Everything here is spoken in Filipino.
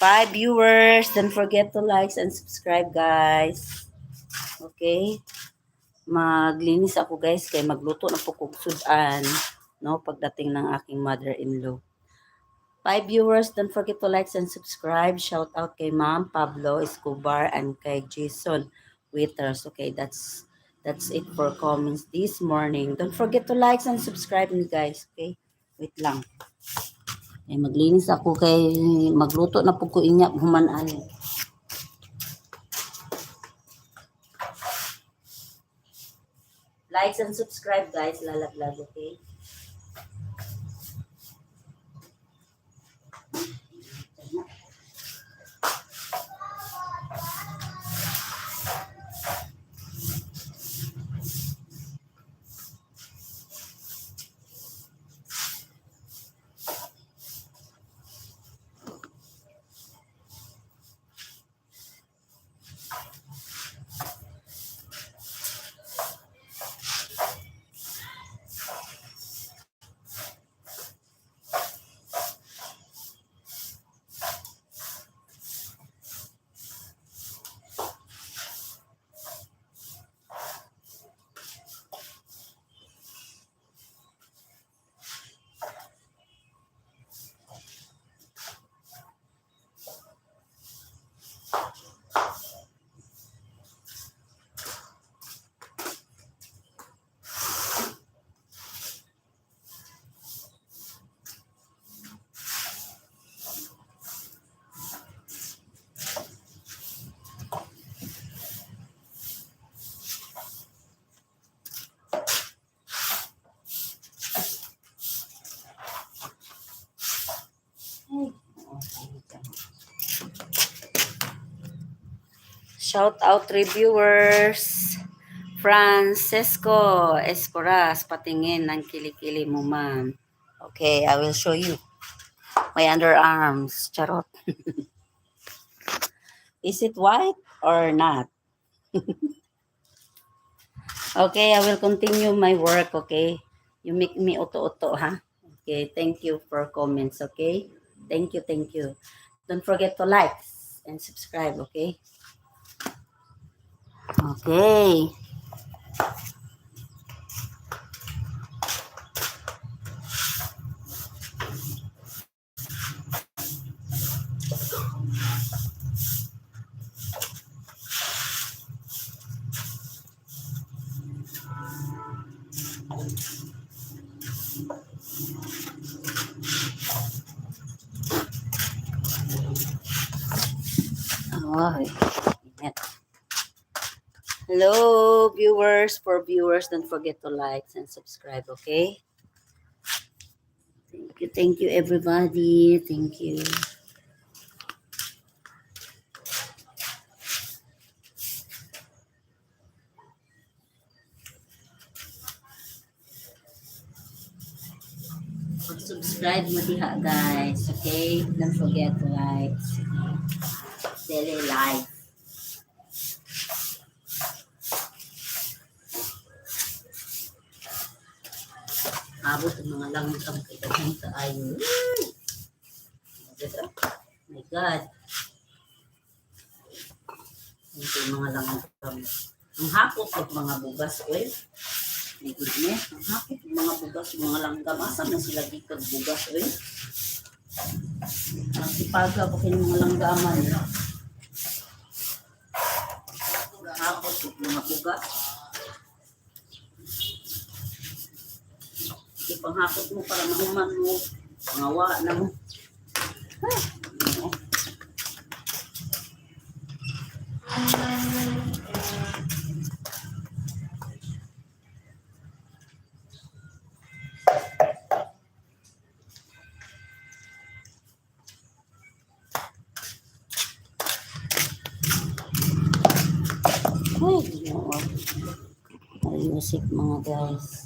5 viewers. Don't forget to like and subscribe, guys. Okay? Maglinis ako, guys, kay magluto na po kong sudan, no, pagdating ng aking mother-in-law. 5 viewers, don't forget to like and subscribe. Shout out kay Ma'am Pablo Escobar and kay Jason Withers. Okay, that's it for comments this morning. Don't forget to like and subscribe me, guys. Okay, wait lang. Okay, maglinis ako kay magluto na po ko inya human-an. Likes and subscribe, guys. Lalaglag, okay? Shout out reviewers. Francesco Escoras, patingin ng kilikili mo, ma'am. Okay, I will show you my underarms. Charot. Is it white or not? Okay, I will continue my work, okay? You make me uto-uto, ha? Okay, thank you for comments, okay? Thank you, thank you. Don't forget to like and subscribe, okay? Okay. Oh, ingat. Hello, viewers. For viewers, don't forget to like and subscribe, okay? Thank you, everybody. Thank you. Subscribe mo diha, guys, okay? Don't forget to like. Daily life. Abot ang mga langit ang kailangan sa ayo. My God. Ito yung mga langit ang hapot ng mga bugas, oil. My goodness. Ang hapot ng mga bugas, yung mga langgam. Asa na sila dikag bugas, oil. Ang sipaga po kayo mga langgaman. Hapot ng mga bugas. Ipanghapot mo para mahuman mo. Pangawa na mo. Ay, music mga guys.